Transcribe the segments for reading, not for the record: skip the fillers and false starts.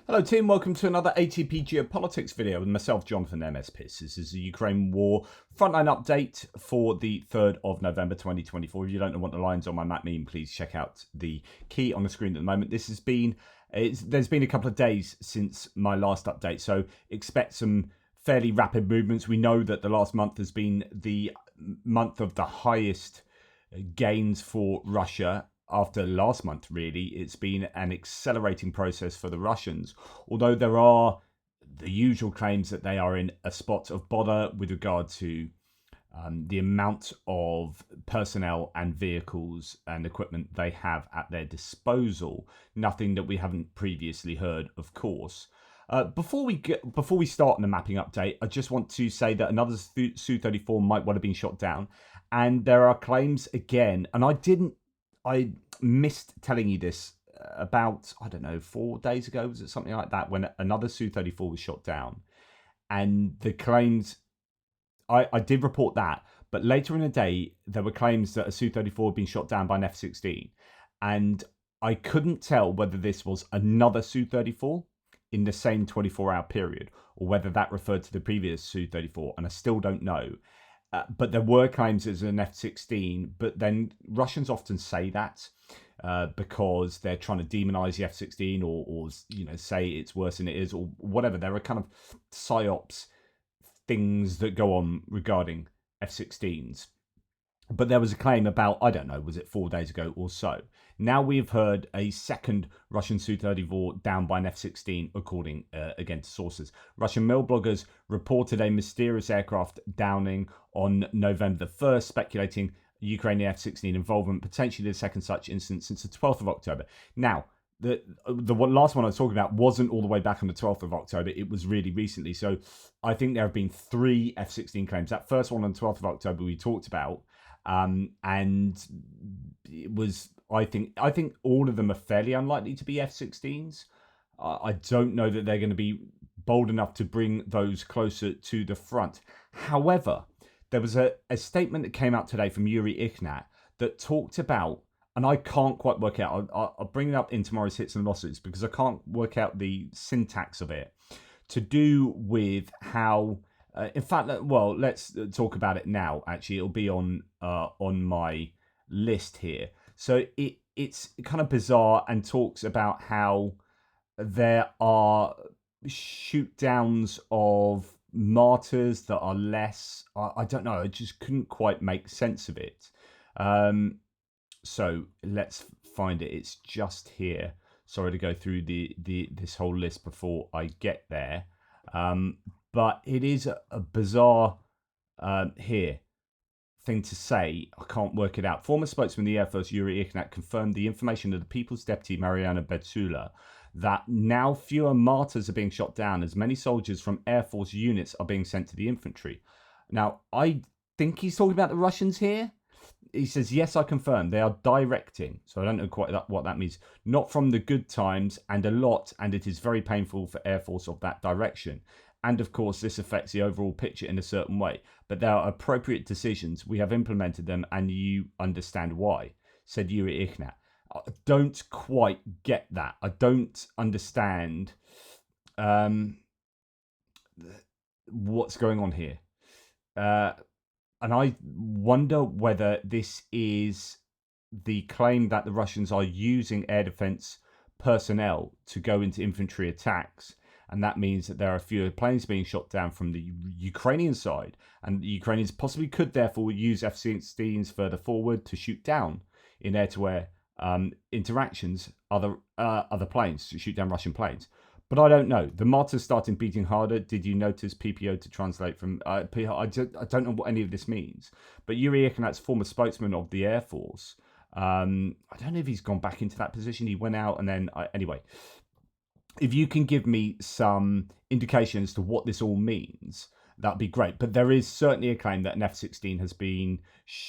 Hello team, welcome to another ATP Geopolitics video with myself, Jonathan MS Piss. This is the Ukraine War Frontline update for the 3rd of November 2024. If you don't know what the lines on my map mean, please check out the key on the screen at the moment. There's been a couple of days since my last update, so expect some fairly rapid movements. We know that the last month has been the month of the highest gains for Russia. After last month, really, it's been an accelerating process for the Russians, although there are the usual claims that they are in a spot of bother with regard to the amount of personnel and vehicles and equipment they have at their disposal. Nothing that we haven't previously heard, of course. Before we start on the mapping update, I just want to say that another Su-34 might well have been shot down, and there are claims again, and I missed telling you this about, I don't know, 4 days ago, was it something like that, when another Su-34 was shot down. And the claims, I did report that, but later in the day, there were claims that a Su-34 had been shot down by an F-16. And I couldn't tell whether this was another Su-34 in the same 24-hour period, or whether that referred to the previous Su-34, and I still don't know. But there were claims as an F-16, but then Russians often say that because they're trying to demonize the F-16 or say it's worse than it is or whatever. There are kind of psyops things that go on regarding F-16s. But there was a claim about, I don't know, was it 4 days ago or so? Now we've heard a second Russian Su-34 down by an F-16, according again to sources. Russian mill bloggers reported a mysterious aircraft downing on November the 1st, speculating Ukrainian F-16 involvement, potentially the second such incident since the 12th of October. Now, the last one I was talking about wasn't all the way back on the 12th of October. It was really recently. So I think there have been 3 F-16 claims. That first one on the 12th of October we talked about. And it was, I think all of them are fairly unlikely to be F-16s. I don't know that they're going to be bold enough to bring those closer to the front. However, there was a statement that came out today from Yuri Ihnat that talked about, and I can't quite work out, I'll bring it up in tomorrow's hits and losses because I can't work out the syntax of it, to do with how in fact, well, let's talk about it now. Actually, it'll be on my list here. So it's kind of bizarre and talks about how there are shoot downs of martyrs that are less. I don't know. I just couldn't quite make sense of it. So let's find it. It's just here. Sorry to go through this whole list before I get there. But it is a bizarre thing to say. I can't work it out. Former spokesman of the Air Force, Yuri Ihnat, confirmed the information of the People's Deputy, Mariana Betsula, that now fewer martyrs are being shot down as many soldiers from Air Force units are being sent to the infantry. Now, I think he's talking about the Russians here. He says, yes, I confirm. They are directing. So I don't know quite what that means. Not from the good times and a lot, and it is very painful for Air Force of that direction. And of course, this affects the overall picture in a certain way. But there are appropriate decisions. We have implemented them, and you understand why, said Yuri Ihnat. I don't quite get that. I don't understand what's going on here. And I wonder whether this is the claim that the Russians are using air defense personnel to go into infantry attacks. And that means that there are fewer planes being shot down from the Ukrainian side. And the Ukrainians possibly could therefore use F-16s further forward to shoot down in air-to-air interactions other planes, to shoot down Russian planes. But I don't know. The martyrs starting beating harder. Did you notice PPO to translate from... I don't know what any of this means. But Yuri Ihnat's former spokesman of the Air Force, I don't know if he's gone back into that position. He went out and then... anyway, if you can give me some indication as to what this all means, that'd be great. But there is certainly a claim that an F-16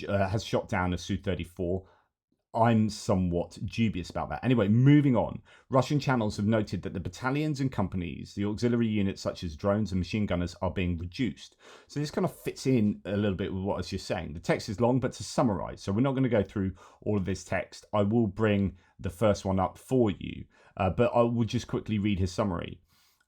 has shot down a Su-34. I'm somewhat dubious about that. Anyway, moving on. Russian channels have noted that the battalions and companies, the auxiliary units such as drones and machine gunners, are being reduced. So this kind of fits in a little bit with what I was just saying. The text is long, but to summarize, so we're not going to go through all of this text. I will bring the first one up for you. but I will just quickly read his summary.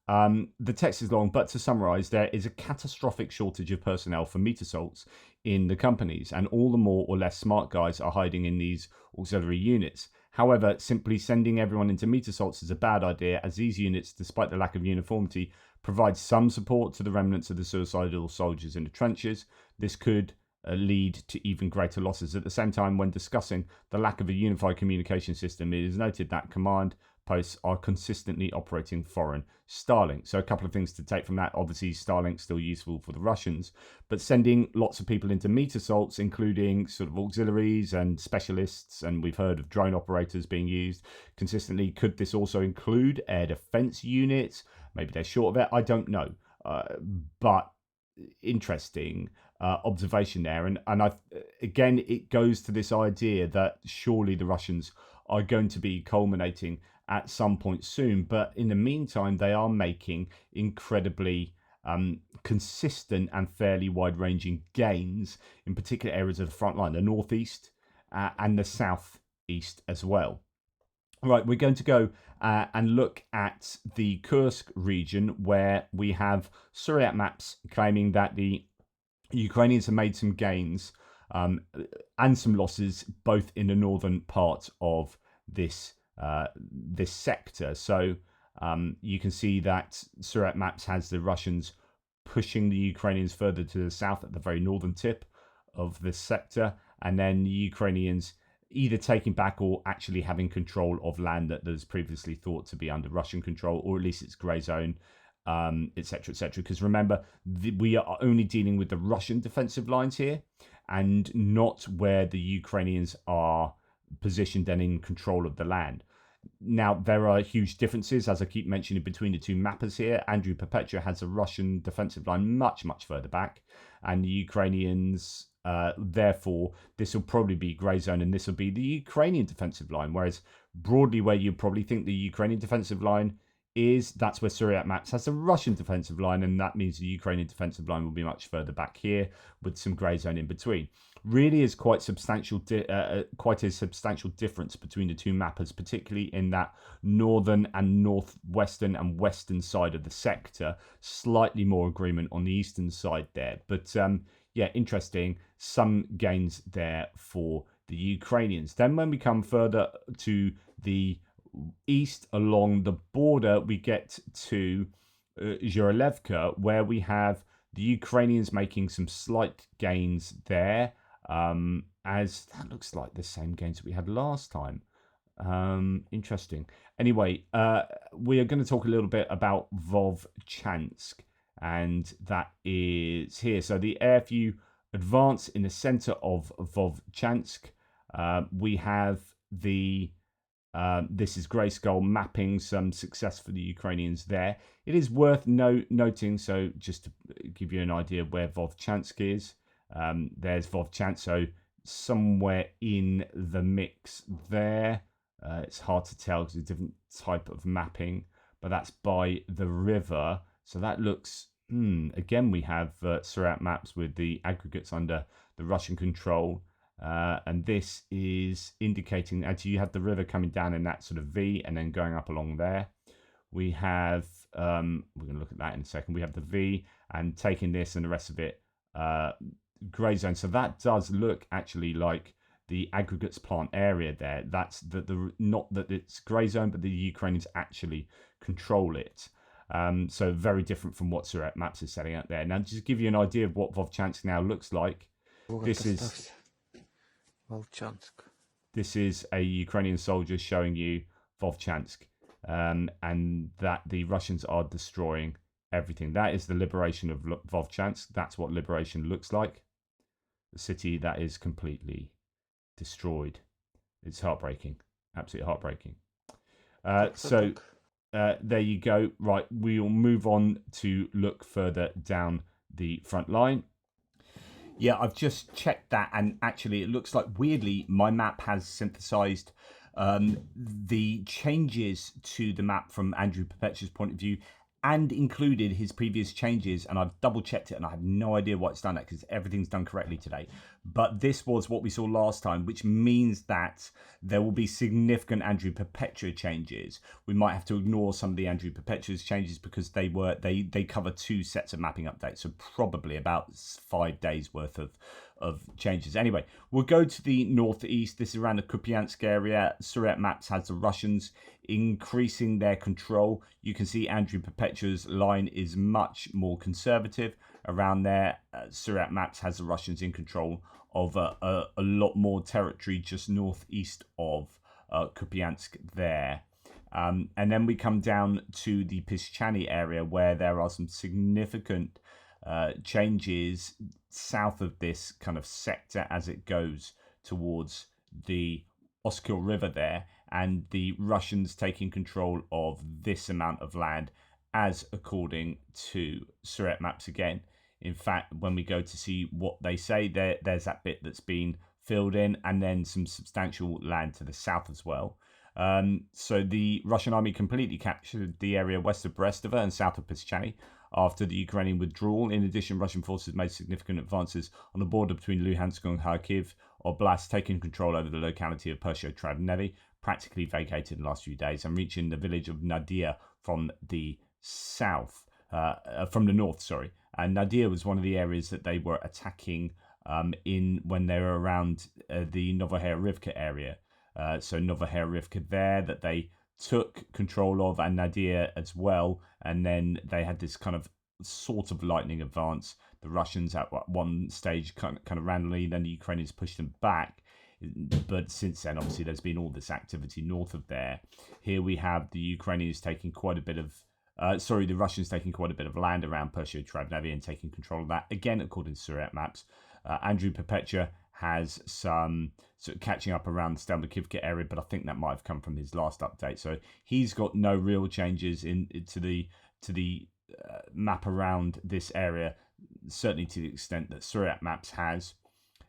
The text is long, but to summarize, there is a catastrophic shortage of personnel for meat assaults in the companies, and all the more or less smart guys are hiding in these auxiliary units. However, simply sending everyone into meat assaults is a bad idea, as these units, despite the lack of uniformity, provide some support to the remnants of the suicidal soldiers in the trenches. This could lead to even greater losses. At the same time, when discussing the lack of a unified communication system, it is noted that command posts are consistently operating foreign Starlink. So a couple of things to take from that. Obviously, Starlink's still useful for the Russians, but sending lots of people into meat assaults, including sort of auxiliaries and specialists, and we've heard of drone operators being used consistently. Could this also include air defense units? Maybe they're short of it. I don't know. But interesting observation there. And again, it goes to this idea that surely the Russians are going to be culminating at some point soon. But in the meantime, they are making incredibly consistent and fairly wide-ranging gains in particular areas of the front line, the northeast and the southeast as well. Right, we're going to go and look at the Kursk region, where we have Suryat maps claiming that the Ukrainians have made some gains and some losses both in the northern part of this sector. So you can see that Suryat maps has the Russians pushing the Ukrainians further to the south at the very northern tip of this sector, and then the Ukrainians either taking back or actually having control of land that was previously thought to be under Russian control, or at least it's grey zone, etc., etc. Because remember, we are only dealing with the Russian defensive lines here, and not where the Ukrainians are positioned and in control of the land. Now, there are huge differences, as I keep mentioning, between the two mappers here. Andrew Perpetua has a Russian defensive line much, much further back, and the Ukrainians, therefore, this will probably be grey zone, and this will be the Ukrainian defensive line. Whereas broadly, where you probably think the Ukrainian defensive line is, that's where Suryat maps has a Russian defensive line, and that means the Ukrainian defensive line will be much further back here with some grey zone in between. Really is quite substantial, quite a substantial difference between the two mappers, particularly in that northern and northwestern and western side of the sector. Slightly more agreement on the eastern side there, but yeah, interesting. Some gains there for the Ukrainians. Then when we come further to the east along the border, we get to Zhorelevka, where we have the Ukrainians making some slight gains there, as that looks like the same gains that we had last time. Interesting. Anyway, we are going to talk a little bit about Vovchansk, and that is here. So the airview advance in the center of Vovchansk. We have the this is Grayskull mapping some success for the Ukrainians there. It is worth noting, so just to give you an idea of where Vovchansk is, there's Vovchansk, so somewhere in the mix there. It's hard to tell because it's a different type of mapping, but that's by the river. So that looks, again, we have Suryat maps with the aggregates under the Russian control. And this is indicating that you have the river coming down in that sort of V and then going up along there. We have, we're going to look at that in a second. We have the V and taking this and the rest of it grey zone. So that does look actually like the aggregates plant area there. That's the not that it's grey zone, but the Ukrainians actually control it. So very different from what Suryat maps is setting out there. Now, just to give you an idea of what Vovchansk now looks like, this is Volchansk. This is a Ukrainian soldier showing you Vovchansk, and that the Russians are destroying everything. That is the liberation of Vovchansk. That's what liberation looks like. The city that is completely destroyed. It's heartbreaking. Absolutely heartbreaking. There you go. Right, we'll move on to look further down the front line. Yeah, I've just checked that, and actually it looks like, weirdly, my map has synthesized the changes to the map from Andrew Perpetua's point of view and included his previous changes, and I've double checked it and I have no idea why it's done that because everything's done correctly today. But this was what we saw last time, which means that there will be significant Andrew Perpetua changes. We might have to ignore some of the Andrew Perpetua's changes because they cover 2 sets of mapping updates, so probably about 5 days worth of changes. Anyway, we'll go to the northeast. This is around the Kupiansk area. Surret Maps has the Russians increasing their control. You can see Andrew Perpetua's line is much more conservative around there. Surret Maps has the Russians in control of a lot more territory just northeast of Kupiansk there. And then we come down to the Pischani area where there are some significant changes south of this kind of sector as it goes towards the Oskil River there, and the Russians taking control of this amount of land as according to Surret Maps again. In fact, when we go to see what they say, there's that bit that's been filled in, and then some substantial land to the south as well. So the Russian army completely captured the area west of Brestova and south of Pischani after the Ukrainian withdrawal. In addition, Russian forces made significant advances on the border between Luhansk and Kharkiv Oblast, taking control over the locality of Pershio-Travnevi, practically vacated in the last few days, and reaching the village of Nadia from the north. And Nadia was one of the areas that they were attacking when they were around the Novoherivka area. So Novoherivka there that they took control of, and Nadia as well. And then they had this kind of sort of lightning advance. The Russians at one stage kind of randomly, then the Ukrainians pushed them back. But since then, obviously, there's been all this activity north of there. Here we have the Ukrainians taking quite a bit of the Russians taking quite a bit of land around Pershio-Travnevi and taking control of that, again, according to Surret Maps. Andrew Perpetua has some sort of catching up around the Stelmakivka area, but I think that might have come from his last update. So he's got no real changes to the map around this area, certainly to the extent that Surret Maps has.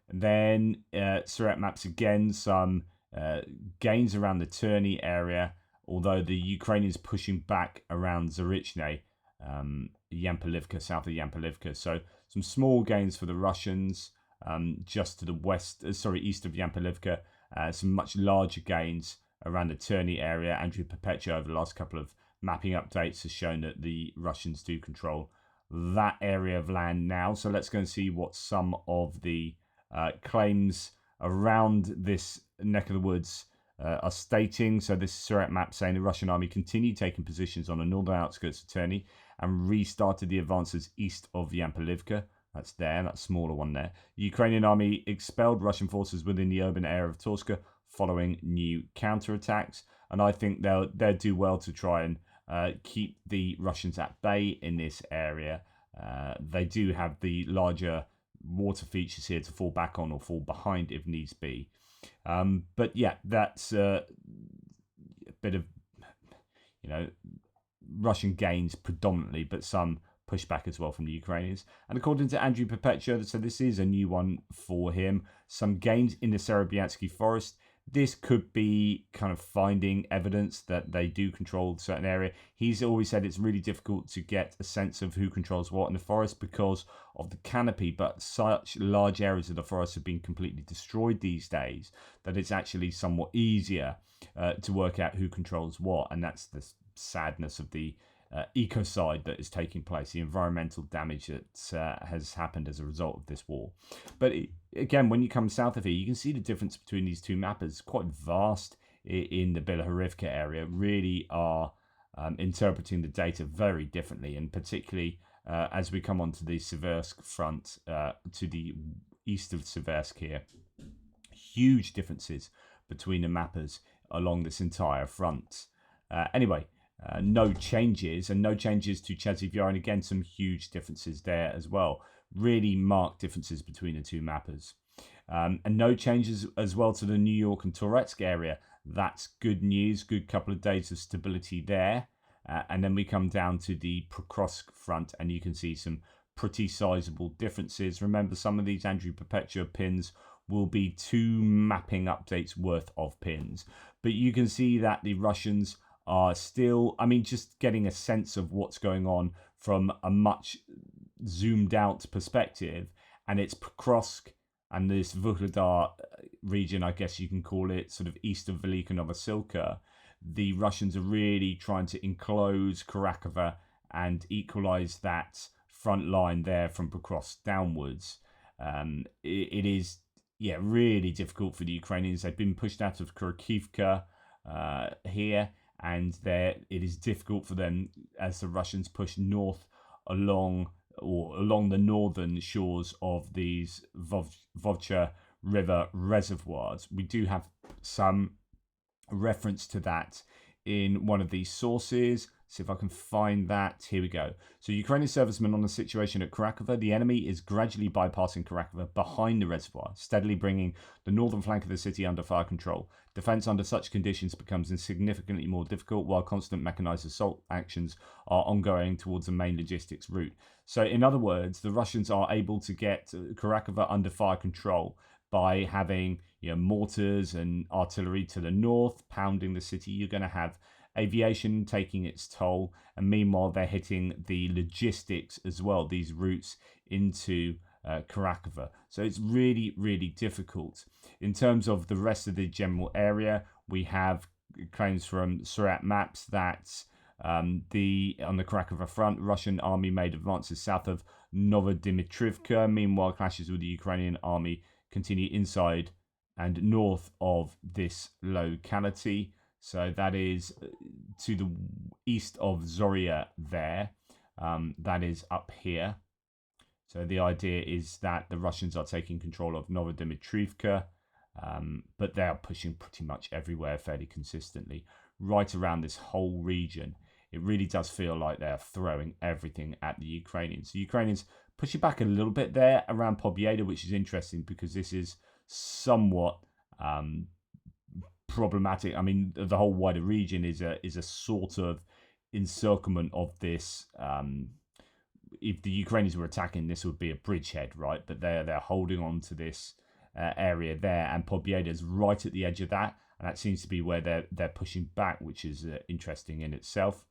And then Surret Maps again, some gains around the Terny area, although the Ukrainians pushing back around Zarichne, Yampolivka, south of Yampolivka. So some small gains for the Russians just to the east of Yampolivka. Some much larger gains around the Terny area. Andrew Perpetua over the last couple of mapping updates has shown that the Russians do control that area of land now. So let's go and see what some of the claims around this neck of the woods are stating. So this is Surret Map saying the Russian army continued taking positions on the northern outskirts of Terny and restarted the advances east of Yampolivka. That's there, that smaller one there. The Ukrainian army expelled Russian forces within the urban area of Torska following new counterattacks. And I think they'll do well to try and keep the Russians at bay in this area. They do have the larger water features here to fall back on or fall behind if needs be. But yeah, that's a bit of, Russian gains predominantly, but some pushback as well from the Ukrainians. And according to Andrew Perpetua, so this is a new one for him, some gains in the Serebyansky forest. This could be kind of finding evidence that they do control a certain area. He's always said it's really difficult to get a sense of who controls what in the forest because of the canopy, but such large areas of the forest have been completely destroyed these days that it's actually somewhat easier to work out who controls what. And that's the sadness of the ecocide that is taking place, the environmental damage that has happened as a result of this war. But again, when you come south of here, you can see the difference between these two mappers, quite vast in the Bilahorivka area, really are interpreting the data very differently, and particularly as we come onto the Seversk front to the east of Seversk here, huge differences between the mappers along this entire front. Anyway, no changes, and no changes to Chasiv Yar, and again some huge differences there as well, really marked differences between the two mappers. And no changes as well to the New York and Toretsk area. That's good news, good couple of days of stability there. And then we come down to the Prokrovsk front, and you can see some pretty sizable differences. Remember, some of these Andrew Perpetua pins will be 2 mapping updates worth of pins, but you can see that the Russians are still, I mean, just getting a sense of what's going on from a much zoomed out perspective, and it's Pokrovsk and this Vuhledar region, I guess you can call it, sort of east of Velika Novosilka. The Russians are really trying to enclose Karakova and equalize that front line there from Pokrovsk downwards. It is, yeah, really difficult for the Ukrainians. They've been pushed out of Kharkivka here, and it is difficult for them as the Russians push north along the northern shores of these Vovcha River reservoirs. We do have some reference to that in one of these sources. See if I can find that. Here we go. So Ukrainian servicemen on the situation at Karakova. The enemy is gradually bypassing Karakova behind the reservoir, steadily bringing the northern flank of the city under fire control. Defense under such conditions becomes significantly more difficult, while constant mechanized assault actions are ongoing towards the main logistics route. So in other words, the Russians are able to get Karakova under fire control by having, mortars and artillery to the north pounding the city. You're going to have aviation taking its toll, and meanwhile they're hitting the logistics as well, these routes into Karakova. So it's really, really difficult. In terms of the rest of the general area, we have claims from Surat Maps that on the Karakova front, Russian army made advances south of Novodimitrivka. Meanwhile, clashes with the Ukrainian army continue inside and north of this locality. So that is to the east of Zoria there. That is up here. So the idea is that the Russians are taking control of Novodimitrivka, but they are pushing pretty much everywhere fairly consistently, right around this whole region. It really does feel like they're throwing everything at the Ukrainians. The Ukrainians pushing back a little bit there around Pobieda, which is interesting because this is somewhat problematic. I mean, the whole wider region is a sort of encirclement of this. If the Ukrainians were attacking, this would be a bridgehead, right? But they're holding on to this area there, and Pobieda is right at the edge of that, and that seems to be where they're pushing back, which is interesting in itself.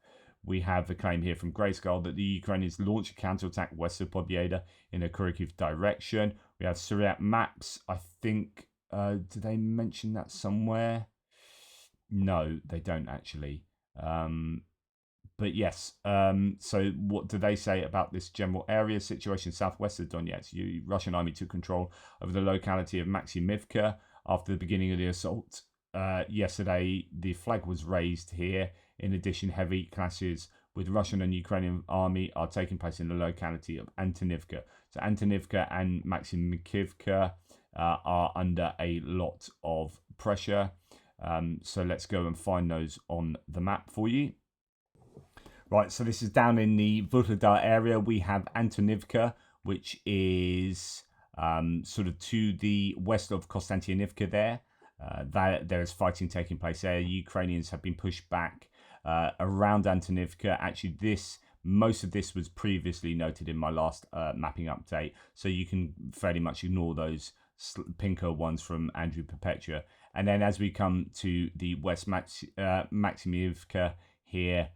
We have a claim here from Grayskull that the Ukrainians launch a counterattack west of Pobieda in a Kharkiv direction. We have Surat Maps. I think, do they mention that somewhere? No, they don't actually. But yes, so what do they say about this general area situation southwest of Donetsk? The Russian army took control over the locality of Maximivka after the beginning of the assault. Yesterday, the flag was raised here. In addition, heavy clashes with Russian and Ukrainian army are taking place in the locality of Antonivka. So Antonivka and Maximivka are under a lot of pressure. So let's go and find those on the map for you. Right, so this is down in the Vuhledar area. We have Antonivka, which is sort of to the west of Konstantinivka there. There is fighting taking place there. Ukrainians have been pushed back around Antonivka. Actually, most of this was previously noted in my last mapping update, so you can fairly much ignore those pinker ones from Andrew Perpetua. And then as we come to the west Maximivka here,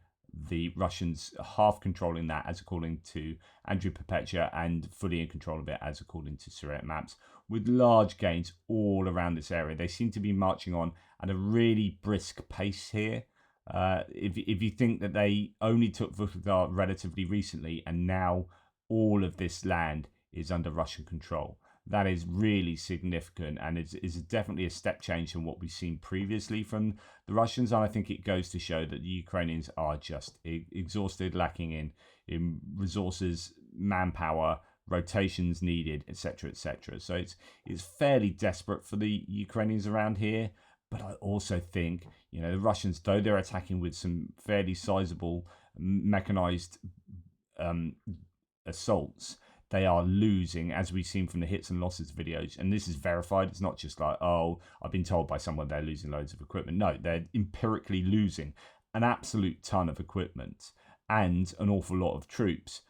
the Russians half controlling that as according to Andrew Perpetua, and fully in control of it as according to Surat Maps, with large gains all around this area. They seem to be marching on at a really brisk pace here. If you think that they only took Vuhledar relatively recently and now all of this land is under Russian control, that is really significant, and is definitely a step change from what we've seen previously from the Russians. And I think it goes to show that the Ukrainians are just exhausted, lacking in resources, manpower, rotations needed, etc., etc. So it's fairly desperate for the Ukrainians around here. But I also think, the Russians, though they're attacking with some fairly sizable mechanized assaults, they are losing, as we've seen from the hits and losses videos. And this is verified. It's not just like, oh, I've been told by someone they're losing loads of equipment. No, they're empirically losing an absolute ton of equipment and an awful lot of troops.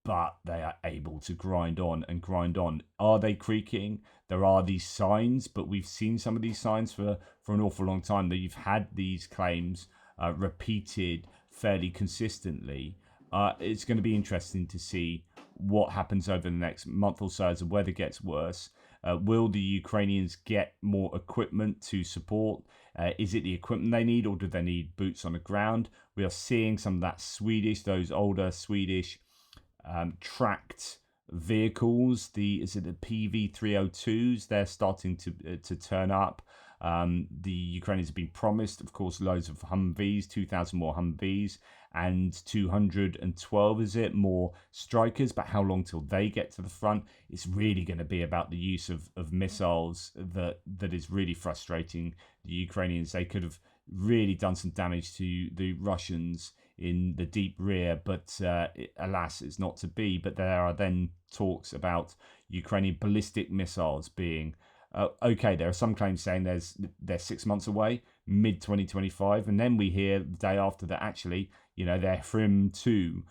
But they are able to grind on and grind on. Are they creaking? There are these signs, but we've seen some of these signs for an awful long time, that you've had these claims repeated fairly consistently. It's going to be interesting to see what happens over the next month or so as the weather gets worse. Will the Ukrainians get more equipment to support? Is it the equipment they need, or do they need boots on the ground? We are seeing some of that those older Swedish tracked vehicles. Is it the PV302s? They're starting to turn up. The Ukrainians have been promised, of course, loads of Humvees, 2,000 more Humvees, and 212, is it, more strikers. But how long till they get to the front? It's really going to be about the use of missiles that is really frustrating the Ukrainians. They could have really done some damage to the Russians in the deep rear, but alas, it's not to be. But there are then talks about Ukrainian ballistic missiles being okay. There are some claims saying they're 6 months away, mid 2025, and then we hear the day after that actually, their FRIM 2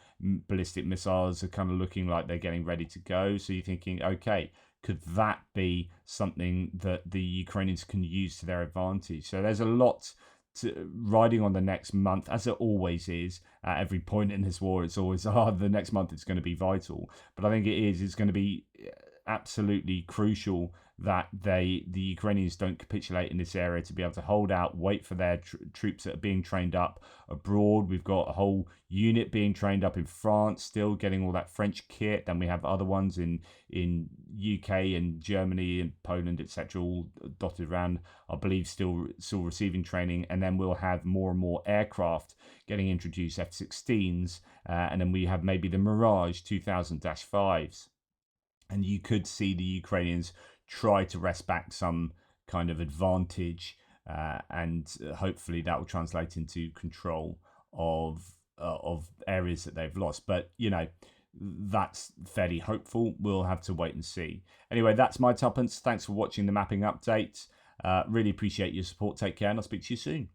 ballistic missiles are kind of looking like they're getting ready to go. So you're thinking, okay, could that be something that the Ukrainians can use to their advantage? So there's a lot riding on the next month, as it always is at every point in this war. It's always the next month it's going to be vital, but I think it's going to be absolutely crucial that the Ukrainians don't capitulate in this area, to be able to hold out, wait for their troops that are being trained up abroad. We've got a whole unit being trained up in France, still getting all that French kit. Then we have other ones in UK and Germany and Poland, etc., all dotted around, I believe, still receiving training. And then we'll have more and more aircraft getting introduced, F-16s, and then we have maybe the Mirage 2000-5s. And you could see the Ukrainians try to wrest back some kind of advantage, and hopefully that will translate into control of areas that they've lost. But that's fairly hopeful. We'll have to wait and see. Anyway, that's my tuppence. Thanks for watching the mapping update. Really appreciate your support. Take care, and I'll speak to you soon.